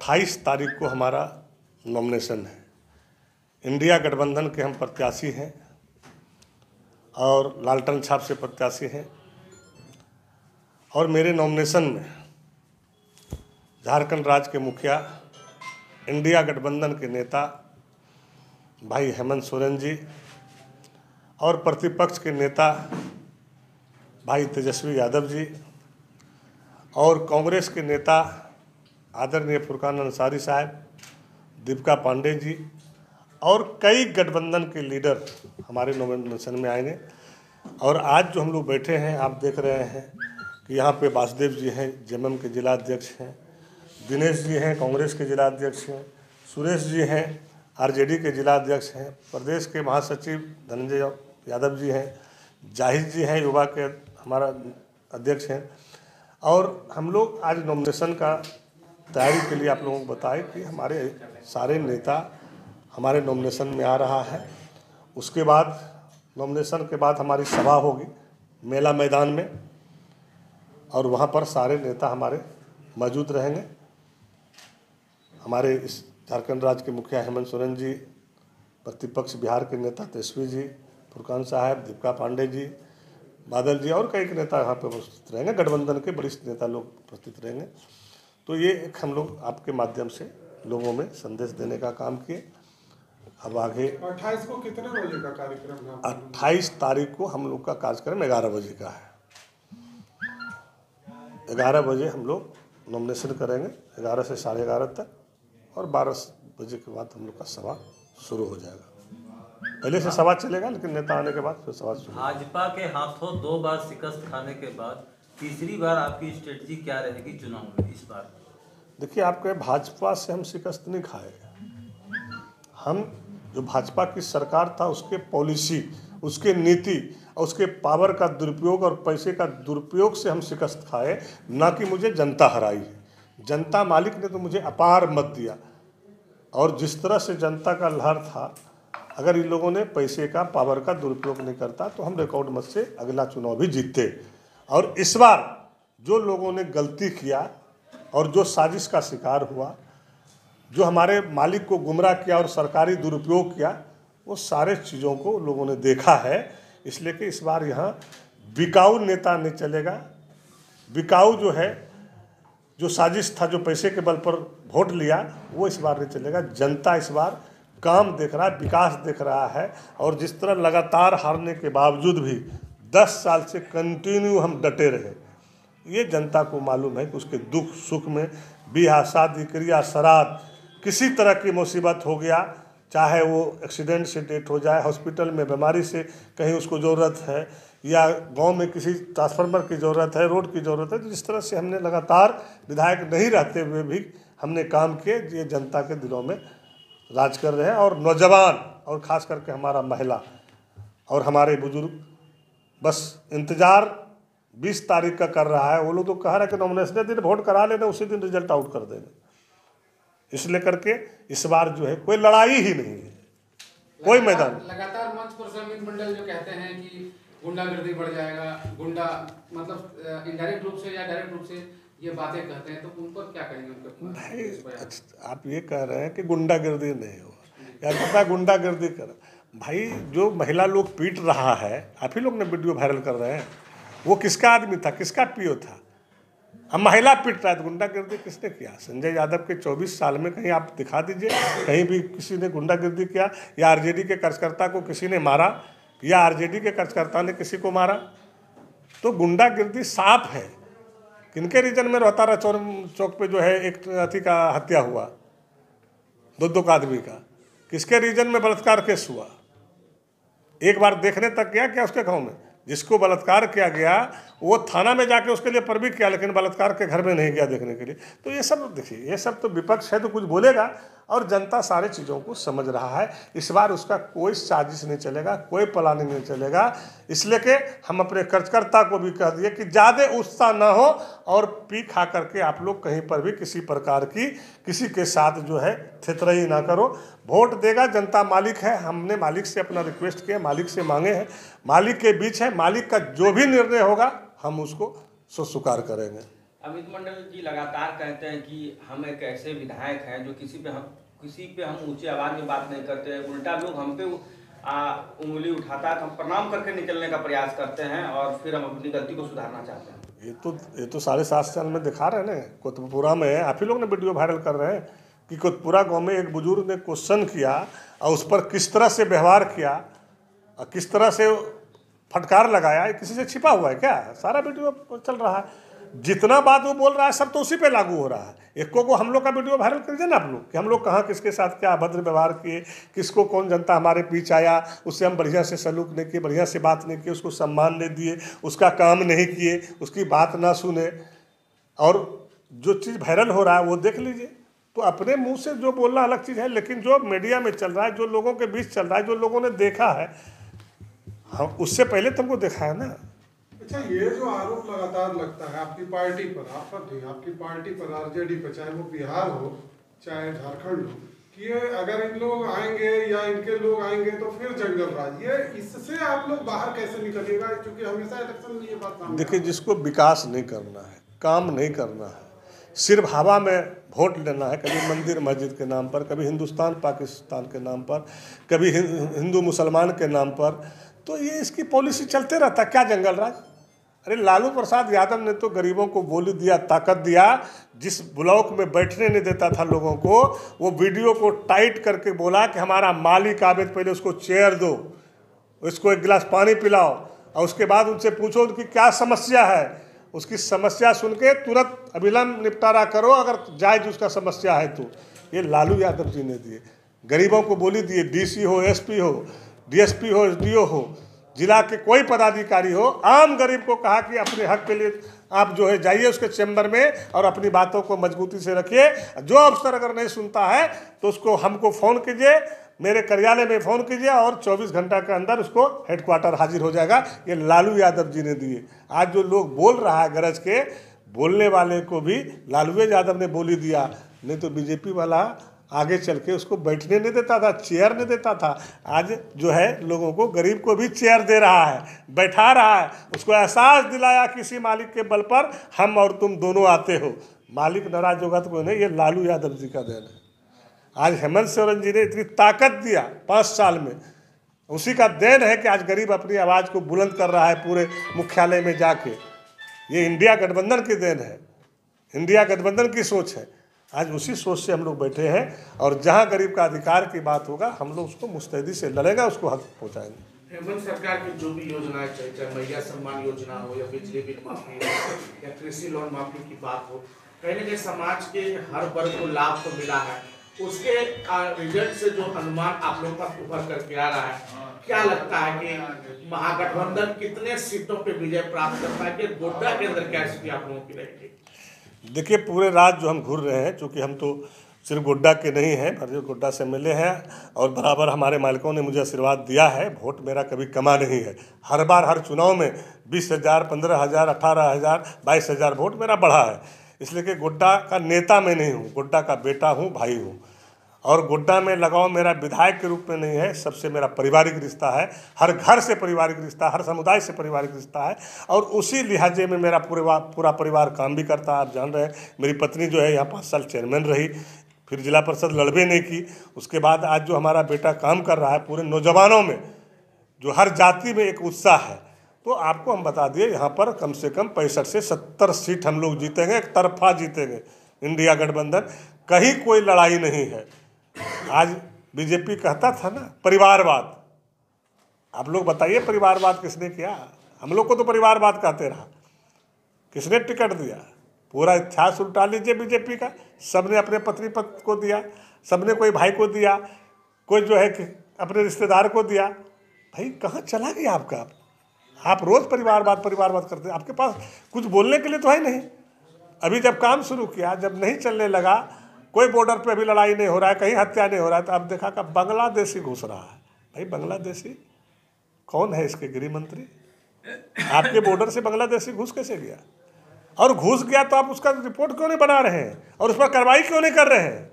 28 तारीख को हमारा नॉमिनेशन है। इंडिया गठबंधन के हम प्रत्याशी हैं और लालटन छाप से प्रत्याशी हैं। और मेरे नॉमिनेशन में झारखंड राज्य के मुखिया, इंडिया गठबंधन के नेता भाई हेमंत सोरेन जी और प्रतिपक्ष के नेता भाई तेजस्वी यादव जी और कांग्रेस के नेता आदरणीय फुरकान अंसारी साहब, दीपिका पांडे जी और कई गठबंधन के लीडर हमारे नॉमिनेशन में आएंगे। और आज जो हम लोग बैठे हैं, आप देख रहे हैं कि यहाँ पे वासुदेव जी हैं, जेएमएम के जिला अध्यक्ष हैं, दिनेश जी हैं, कांग्रेस के जिला अध्यक्ष हैं, सुरेश जी हैं, आरजेडी के जिला अध्यक्ष हैं, प्रदेश के महासचिव धनंजय यादव जी हैं, जाहिद जी हैं, युवा के हमारा अध्यक्ष हैं। और हम लोग आज नॉमिनेशन का तैयारी के लिए आप लोगों को बताएं कि हमारे सारे नेता हमारे नॉमिनेशन में आ रहा है। उसके बाद नॉमिनेशन के बाद हमारी सभा होगी मेला मैदान में और वहाँ पर सारे नेता हमारे मौजूद रहेंगे। हमारे इस झारखंड राज्य के मुखिया हेमंत सोरेन जी, प्रतिपक्ष बिहार के नेता तेजस्वी जी, फुरकान साहब, दीपिका पांडे जी, बादल जी और कई नेता यहाँ पर उपस्थित रहेंगे। गठबंधन के वरिष्ठ नेता लोग उपस्थित रहेंगे। तो ये एक हम लोग आपके माध्यम से लोगों में संदेश देने का काम किए। अब आगे 28 को कितने बजे का कार्यक्रम है? 28 तारीख को हम लोग का कार्यक्रम 11 बजे का है। 11 बजे हम लोग नॉमिनेशन करेंगे, 11 से 11:30 तक, और 12 बजे के बाद हम लोग का सभा शुरू हो जाएगा। पहले से सभा चलेगा, लेकिन नेता आने के बाद फिर सभा शुरू। भाजपा के हाथों 2 बार शिकस्त खाने के बाद तीसरी बार आपकी स्ट्रेटजी क्या रहेगी चुनाव में इस बार? देखिए, आपके भाजपा से हम शिकस्त नहीं खाए। हम जो भाजपा की सरकार था उसके पॉलिसी, उसके नीति और उसके पावर का दुरुपयोग और पैसे का दुरुपयोग से हम शिकस्त खाए, ना कि मुझे जनता हराई है। जनता मालिक ने तो मुझे अपार मत दिया, और जिस तरह से जनता का लहर था, अगर इन लोगों ने पैसे का, पावर का दुरुपयोग नहीं करता तो हम रिकॉर्ड मत से अगला चुनाव भी जीतते। और इस बार जो लोगों ने गलती किया और जो साजिश का शिकार हुआ, जो हमारे मालिक को गुमराह किया और सरकारी दुरुपयोग किया, वो सारे चीज़ों को लोगों ने देखा है। इसलिए कि इस बार यहाँ बिकाऊ नेता नहीं चलेगा। बिकाऊ जो है, जो साजिश था, जो पैसे के बल पर वोट लिया, वो इस बार नहीं चलेगा। जनता इस बार काम देख रहा है, विकास देख रहा है। और जिस तरह लगातार हारने के बावजूद भी 10 साल से कंटिन्यू हम डटे रहे, ये जनता को मालूम है कि उसके दुख सुख में, ब्याह शादी, क्रिया श्राद्ध, किसी तरह की मुसीबत हो गया, चाहे वो एक्सीडेंट से डेथ हो जाए, हॉस्पिटल में बीमारी से कहीं उसको ज़रूरत है, या गांव में किसी ट्रांसफार्मर की ज़रूरत है, रोड की ज़रूरत है, तो जिस तरह से हमने लगातार विधायक नहीं रहते हुए भी हमने काम किए, ये जनता के दिलों में राज कर रहे हैं। और नौजवान और ख़ास करके हमारा महिला और हमारे बुजुर्ग बस इंतज़ार 20 तारीख का कर रहा है। वो लोग तो कह रहे हैं कि नॉमिनेशन दिन वोट करा लेना, उसी दिन रिजल्ट आउट कर देना। इसलिए करके इस बार जो है कोई लड़ाई ही नहीं है, कोई मैदान। लगातार मंच पर श्रमिक मंडल जो कहते हैं कि गुंडागर्दी बढ़ जाएगा, गुंडा मतलब इनडायरेक्ट रूप से या डायरेक्ट रूप से ये बातें कहते हैं, तो उन पर क्या कहेंगे? भाई आप ये कह रहे हैं कि गुंडागर्दी नहीं हो, यार पता गुंडागर्दी कर। भाई जो महिला लोग पीट रहा है, आप ही लोग ने वीडियो वायरल कर रहे हैं, वो किसका आदमी था, किसका पीओ था? अब महिला पीट रहा है तो गुंडागर्दी किसने किया? संजय यादव के 24 साल में कहीं आप दिखा दीजिए कहीं भी किसी ने गुंडागर्दी किया, या आरजेडी के कार्यकर्ता को किसी ने मारा, या आरजेडी के कार्यकर्ता ने किसी को मारा? तो गुंडागर्दी साफ है। किनके रीजन में रोहतारा चौक पे जो है एक अथी का हत्या हुआ, दो का आदमी का, किसके रीजन में बलात्कार केस हुआ? एक बार देखने तक गया क्या उसके गांव में? जिसको बलात्कार किया गया वो थाना में जाके उसके लिए परवी किया, लेकिन बलात्कार के घर में नहीं गया देखने के लिए। तो ये सब देखिए, ये सब तो विपक्ष है तो कुछ बोलेगा, और जनता सारे चीज़ों को समझ रहा है। इस बार उसका कोई साजिश नहीं चलेगा, कोई प्लानिंग नहीं चलेगा। इसलिए कि हम अपने कार्यकर्ता को भी कह दिए कि ज़्यादा उत्साह ना हो, और पी खा करके आप लोग कहीं पर भी किसी प्रकार की किसी के साथ जो है थेतरई ना करो। वोट देगा जनता, मालिक है। हमने मालिक से अपना रिक्वेस्ट किया, मालिक से मांगे हैं, मालिक के बीच है। मालिक का जो भी निर्णय होगा हम उसको स्वीकार करेंगे। अमित मंडल जी लगातार कहते हैं कि हम एक ऐसे विधायक हैं जो किसी पे हम ऊंची आवाज में बात नहीं करते, उल्टा लोग हम पे उंगली उठाता है, हम प्रणाम करके निकलने का प्रयास करते हैं और फिर हम अपनी गलती को सुधारना चाहते हैं। ये तो 7.5 साल में दिखा रहे हैं ना। कोतपुरा में आप ही लोग ने वीडियो वायरल कर रहे हैं कि कोतपुरा गांव में एक बुजुर्ग ने क्वेश्चन किया और उस पर किस तरह से व्यवहार किया और किस तरह से फटकार लगाया, किसी से छिपा हुआ है क्या? सारा वीडियो चल रहा है। जितना बात वो बोल रहा है सब तो उसी पे लागू हो रहा है। एक को हम लोग का वीडियो वायरल कर दीजिए ना आप लोग कि हम लोग कहाँ किसके साथ क्या अभद्र व्यवहार किए, किसको कौन जनता हमारे बीच आया, उससे हम बढ़िया से सलूक नहीं किए, बढ़िया से बात नहीं किए, उसको सम्मान नहीं दिए, उसका काम नहीं किए, उसकी बात ना सुने, और जो चीज़ वायरल हो रहा है वो देख लीजिए। तो अपने मुंह से जो बोलना अलग चीज़ है, लेकिन जो मीडिया में चल रहा है, जो लोगों के बीच चल रहा है, जो लोगों ने देखा है, हम उससे पहले तुमको देखा है ना। अच्छा, ये जो आरोप लगातार लगता है आपकी पार्टी पर, आप पर नहीं, आपकी पार्टी पर, आरजेडी पर, चाहे वो बिहार हो चाहे झारखंड हो, कि ये अगर इन लोग आएंगे या इनके लोग आएंगे तो फिर जंगल राज, ये इससे आप लोग बाहर कैसे निकलिएगा? क्योंकि हमेशा इलेक्शन में ये बात सामने देखिए, जिसको विकास नहीं करना है, काम नहीं करना है, सिर्फ हवा में वोट लेना है, कभी मंदिर मस्जिद के नाम पर, कभी हिंदुस्तान पाकिस्तान के नाम पर, कभी हिंदू मुसलमान के नाम पर, तो ये इसकी पॉलिसी चलते रहता है। क्या जंगल राज? अरे लालू प्रसाद यादव ने तो गरीबों को बोली दिया, ताकत दिया। जिस ब्लॉक में बैठने नहीं देता था लोगों को, वो वीडियो को टाइट करके बोला कि हमारा मालिक आबिद, पहले उसको चेयर दो, उसको एक गिलास पानी पिलाओ और उसके बाद उनसे पूछो उनकी क्या समस्या है। उसकी समस्या सुन के तुरंत अविलंब निपटारा करो अगर जायज उसका समस्या है तो। ये लालू यादव जी ने दिए, गरीबों को बोली दिए। डीसी हो, एसपी हो, डीएसपी हो, एसडीओ हो, जिला के कोई पदाधिकारी हो, आम गरीब को कहा कि अपने हक के लिए आप जो है जाइए उसके चैम्बर में और अपनी बातों को मजबूती से रखिए। जो अफसर अगर नहीं सुनता है तो उसको हमको फ़ोन कीजिए, मेरे कार्यालय में फ़ोन कीजिए और 24 घंटा के अंदर उसको हेडक्वार्टर हाजिर हो जाएगा। ये लालू यादव जी ने दिए। आज जो लोग बोल रहा है गरज के, बोलने वाले को भी लालू यादव ने बोली दिया, नहीं तो बीजेपी वाला आगे चल के उसको बैठने नहीं देता था, चेयर नहीं देता था। आज जो है लोगों को, गरीब को भी चेयर दे रहा है, बैठा रहा है, उसको एहसास दिलाया किसी मालिक के बल पर हम और तुम दोनों आते हो। मालिक नाराज होगा तो कोई नहीं, ये लालू यादव जी का देन है। आज हेमंत सोरेन जी ने इतनी ताकत दिया 5 साल में, उसी का देन है कि आज गरीब अपनी आवाज़ को बुलंद कर रहा है पूरे मुख्यालय में जाके। ये इंडिया गठबंधन की देन है, इंडिया गठबंधन की सोच है। आज उसी सोच से हम लोग बैठे हैं और जहां गरीब का अधिकार की बात होगा हम लोग उसको मुस्तैदी से लड़ेगा, उसको हक पहुंचाएंगे। हेमंत सरकार की जो भी योजनाएं, चाहे मैया सम्मान योजना हो या बिजली बिल माफी या कृषि लोन माफी की बात हो, कहीं ना कहीं समाज के हर वर्ग को लाभ तो मिला है। उसके रिजल्ट से जो अनुमान आप लोगों का उभर करके आ रहा है, क्या लगता है कि महागठबंधन कितने सीटों पे विजय प्राप्त करता है? कि गोड्डा के अंदर क्या स्थिति आप लोगों की रहेगी? देखिए, पूरे राज्य जो हम घूर रहे हैं, क्योंकि हम तो सिर्फ गोड्डा के नहीं हैं, भरजो गोड्डा से मिले हैं और बराबर हमारे मालिकों ने मुझे आशीर्वाद दिया है। वोट मेरा कभी कमा नहीं है। हर बार हर चुनाव में 20,000, 15,000, 18,000, 22,000 वोट मेरा बढ़ा है। इसलिए कि गोड्डा का नेता मैं नहीं हूँ, गोड्डा का बेटा हूँ, भाई हूँ। और गोड्डा में लगाव मेरा विधायक के रूप में नहीं है, सबसे मेरा पारिवारिक रिश्ता है। हर घर से पारिवारिक रिश्ता, हर समुदाय से पारिवारिक रिश्ता है और उसी लिहाजे में मेरा पूरा परिवार काम भी करता है। आप जान रहे हैं, मेरी पत्नी जो है यहाँ 5 साल चेयरमैन रही, फिर जिला परिषद लड़बे नहीं की। उसके बाद आज जो हमारा बेटा काम कर रहा है, पूरे नौजवानों में जो हर जाति में एक उत्साह है। तो आपको हम बता दिए, यहाँ पर कम से कम 65 से 70 सीट हम लोग जीतेंगे, एक तरफा जीतेंगे। इंडिया गठबंधन, कहीं कोई लड़ाई नहीं है। आज बीजेपी कहता था ना परिवारवाद, आप लोग बताइए परिवारवाद किसने किया? हम लोग को तो परिवारवाद कहते रहा। किसने टिकट दिया? पूरा इतिहास उल्टा लीजिए बीजेपी का। सबने अपने पत्नी को दिया, सबने कोई भाई को दिया, कोई जो है कि अपने रिश्तेदार को दिया। भाई कहाँ चला गया आपका? आप रोज़ परिवारवाद करते हैं, आपके पास कुछ बोलने के लिए तो है नहीं। अभी जब काम शुरू किया, जब नहीं चलने लगा, कोई बॉर्डर पे अभी लड़ाई नहीं हो रहा है, कहीं हत्या नहीं हो रहा है, तो अब देखा कि बांग्लादेशी घुस रहा है। भाई बांग्लादेशी कौन है? इसके गृह मंत्री। आपके बॉर्डर से बांग्लादेशी घुस कैसे गया? और घुस गया तो आप उसका रिपोर्ट क्यों नहीं बना रहे हैं और उस पर कार्रवाई क्यों नहीं कर रहे हैं?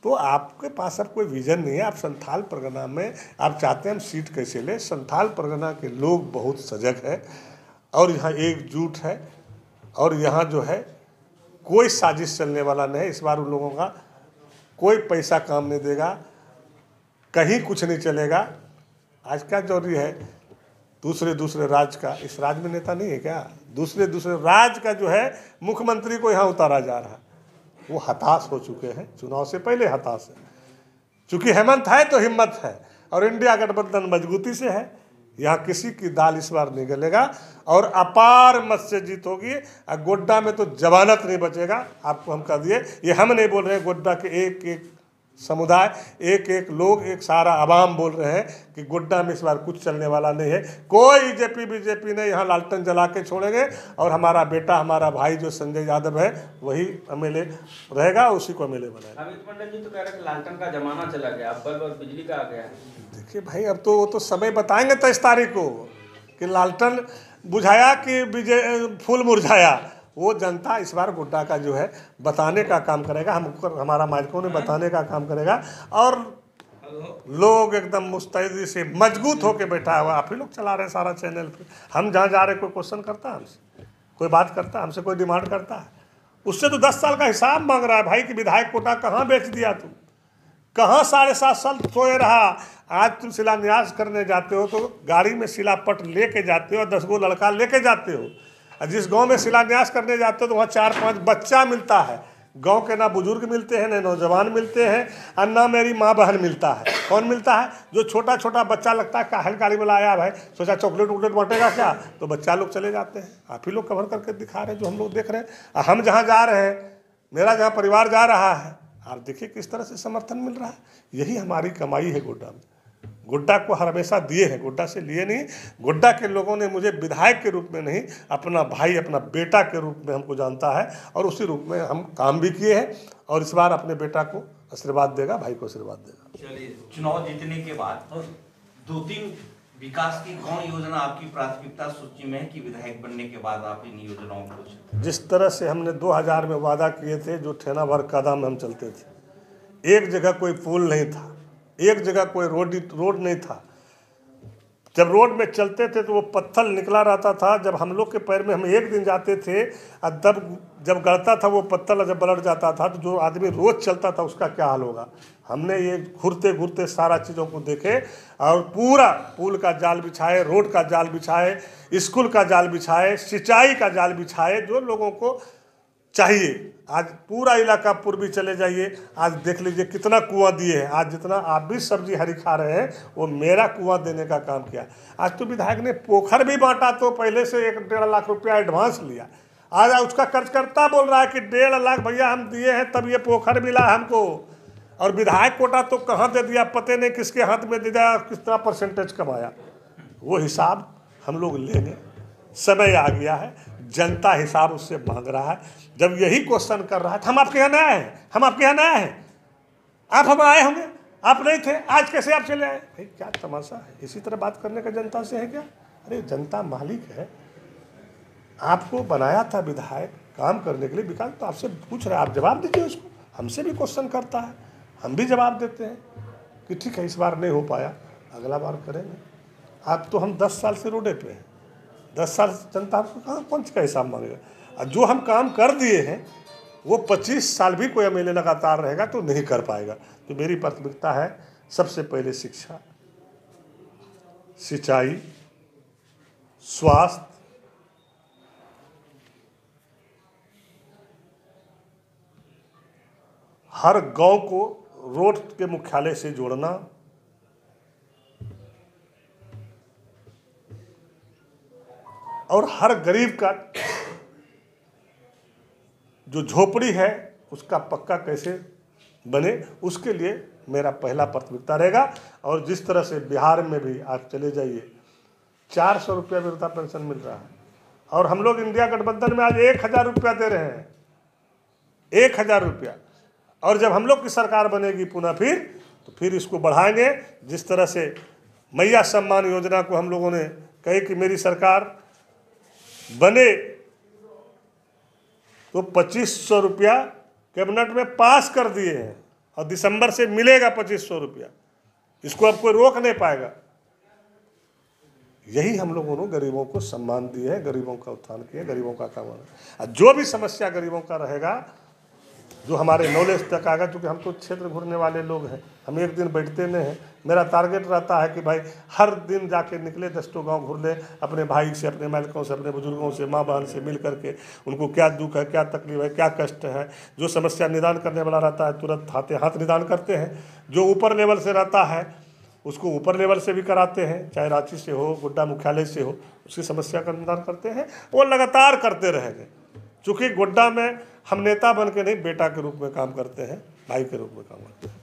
तो आपके पास अब कोई विजन नहीं है। आप संथाल परगना में आप चाहते हैं हम सीट कैसे लें? संथाल परगना के लोग बहुत सजग है और यहाँ एकजुट है। और यहाँ जो है कोई साजिश चलने वाला नहीं है। इस बार उन लोगों का कोई पैसा काम नहीं देगा, कहीं कुछ नहीं चलेगा। आज क्या जरूरी है, दूसरे राज्य का, इस राज्य में नेता नहीं है क्या? दूसरे राज्य का जो है मुख्यमंत्री को यहाँ उतारा जा रहा है। वो हताश हो चुके हैं, चुनाव से पहले हताश है। चूंकि हेमंत है तो हिम्मत है, और इंडिया गठबंधन मजबूती से है। यहाँ किसी की दाल इस बार नहीं गलेगा और अपार मत से जीत होगी। गोड्डा में तो जमानत नहीं बचेगा, आपको हम कह दिए। ये हम नहीं बोल रहे हैं, गोड्डा के एक एक समुदाय, एक एक लोग, एक सारा आवाम बोल रहे हैं कि गोड्डा में इस बार कुछ चलने वाला नहीं है। कोई बीजेपी नहीं यहाँ लालटेन जला के छोड़ेंगे, और हमारा बेटा, हमारा भाई जो संजय यादव है वही एमएलए रहेगा, उसी को एमएलए बनाएगा। अमित मंडल जी तो कह रहे हैं लालटेन का जमाना चला गया, अब बल्ब और बिजली का आ गया है। देखिए भाई, अब तो वो तो समय बताएंगे 23 तारीख को कि लालटेन बुझाया कि फूल मुरझाया। वो जनता इस बार गोड्डा का जो है बताने का काम करेगा, हमारा माइकों ने बताने का काम करेगा। और लोग एकदम मुस्तैदी से मजबूत होकर बैठा हुआ, आप ही लोग चला रहे सारा चैनल पे। हम जहाँ जा रहे कोई क्वेश्चन करता है हमसे, कोई बात करता है हमसे, कोई डिमांड करता है? उससे तो 10 साल का हिसाब मांग रहा है भाई कि विधायक कोटा कहाँ बेच दिया तुम, कहाँ 7.5 साल सोए रहा। आज तुम शिलान्यास करने जाते हो तो गाड़ी में शिलापट लेके जाते हो, 10 गो लड़का लेके जाते हो। जिस गांव में शिलान्यास करने जाते हो तो वहाँ 4-5 बच्चा मिलता है। गांव के ना बुजुर्ग मिलते हैं, ना नौजवान मिलते हैं, और ना मेरी माँ बहन मिलता है। कौन मिलता है? जो छोटा छोटा बच्चा लगता है काहल गाड़ी में लाया भाई, सोचा चॉकलेट वॉकलेट बांटेगा क्या, तो बच्चा लोग चले जाते हैं। आप ही लोग कवर करके दिखा रहे हैं, जो हम लोग देख रहे हैं। हम जहाँ जा रहे हैं, मेरा जहाँ परिवार जा रहा है, आप देखिए किस तरह से समर्थन मिल रहा है। यही हमारी कमाई है गोड्डा में। गोड्डा को हमेशा दिए हैं, गोड्डा से लिए नहीं। गोड्डा के लोगों ने मुझे विधायक के रूप में नहीं, अपना भाई, अपना बेटा के रूप में हमको जानता है, और उसी रूप में हम काम भी किए हैं। और इस बार अपने बेटा को आशीर्वाद देगा, भाई को आशीर्वाद देगा। चलिए, चुनाव जीतने के बाद 2-3 विकास की कौन योजना आपकी प्राथमिकता सूची में है कि विधायक बनने के बाद आप इन योजनाओं को? जिस तरह से हमने 2000 में वादा किए थे, जो ठेना भर कदम में हम चलते थे, एक जगह कोई पुल नहीं था, एक जगह कोई रोड नहीं था। जब रोड में चलते थे तो वो पत्थर निकला रहता था। जब हम लोग के पैर में हम एक दिन जाते थे, और तब जब गड़ता था वो पत्थर, जब पलट जाता था, तो जो आदमी रोज चलता था उसका क्या हाल होगा। हमने ये घूरते घूरते सारा चीज़ों को देखे, और पूरा पुल का जाल बिछाए, रोड का जाल बिछाए, स्कूल का जाल बिछाए, सिंचाई का जाल बिछाए, जो लोगों को चाहिए। आज पूरा इलाका पूर्वी चले जाइए, आज देख लीजिए कितना कुआं दिए हैं। आज जितना आप भी सब्जी हरी खा रहे हैं, वो मेरा कुआं देने का काम किया। आज तो विधायक ने पोखर भी बांटा, तो पहले से 1-1.5 लाख रुपया एडवांस लिया। आज उसका कर्जकर्ता बोल रहा है कि 1.5 लाख भैया हम दिए हैं, तब ये पोखर मिला हमको। और विधायक कोटा तो कहाँ दे दिया, पते नहीं किसके हाथ में दे दिया, कितना परसेंटेज कमाया। वो हिसाब हम लोग लेंगे, समय आ गया है, जनता हिसाब उससे मांग रहा है। जब यही क्वेश्चन कर रहा है, हम आपके यहाँ नया हैं, हम आपके यहाँ नया हैं, आप हम आए होंगे, आप नहीं थे, आज कैसे आप चले आए? भाई क्या तमाशा है? इसी तरह बात करने का जनता से है क्या? अरे जनता मालिक है, आपको बनाया था विधायक काम करने के लिए। विकास तो आपसे पूछ रहा है, आप जवाब दीजिए उसको। हमसे भी क्वेश्चन करता है, हम भी जवाब देते हैं कि ठीक है इस बार नहीं हो पाया, अगला बार करेंगे। आप तो हम 10 साल से रोडे पे हैं, 10 साल जनता आपको कहाँ पंच का हिसाब मांगेगा। और जो हम काम कर दिए हैं वो 25 साल भी कोई एमएलए लगातार रहेगा तो नहीं कर पाएगा। तो मेरी प्राथमिकता है सबसे पहले शिक्षा, सिंचाई, स्वास्थ्य, हर गांव को रोड के मुख्यालय से जोड़ना, और हर गरीब का जो झोपड़ी है उसका पक्का कैसे बने, उसके लिए मेरा पहला प्राथमिकता रहेगा। और जिस तरह से बिहार में भी आप चले जाइए 400 रुपया वृद्धा पेंशन मिल रहा है, और हम लोग इंडिया गठबंधन में आज 1000 रुपया दे रहे हैं, 1000 रुपया। और जब हम लोग की सरकार बनेगी पुनः फिर इसको बढ़ाएंगे। जिस तरह से मैया सम्मान योजना को हम लोगों ने कही कि मेरी सरकार बने तो 2500 रुपया कैबिनेट में पास कर दिए हैं, और दिसंबर से मिलेगा 2500 रुपया। इसको अब कोई रोक नहीं पाएगा। यही हम लोगों ने गरीबों को सम्मान दिए है, गरीबों का उत्थान किया, गरीबों का काम है। जो भी समस्या गरीबों का रहेगा, जो हमारे नॉलेज तक आएगा, क्योंकि हम तो क्षेत्र घूरने वाले लोग हैं, हम एक दिन बैठते नहीं हैं। मेरा टारगेट रहता है कि भाई हर दिन जाके निकले, 10 गांव घूर ले, अपने भाई से, अपने मालिकों से, अपने बुजुर्गों से, माँ बहन से मिल करके उनको क्या दुख है, क्या तकलीफ है, क्या कष्ट है, जो समस्या निदान करने वाला रहता है तुरंत हाथ निदान करते हैं। जो ऊपर लेवल से रहता है उसको ऊपर लेवल से भी कराते हैं, चाहे रांची से हो, गोड्डा मुख्यालय से हो, उसकी समस्या का निदान करते हैं। वो लगातार करते रहेंगे, चूँकि गोड्डा में हम नेता बन के नहीं, बेटा के रूप में काम करते हैं, भाई के रूप में काम करते हैं।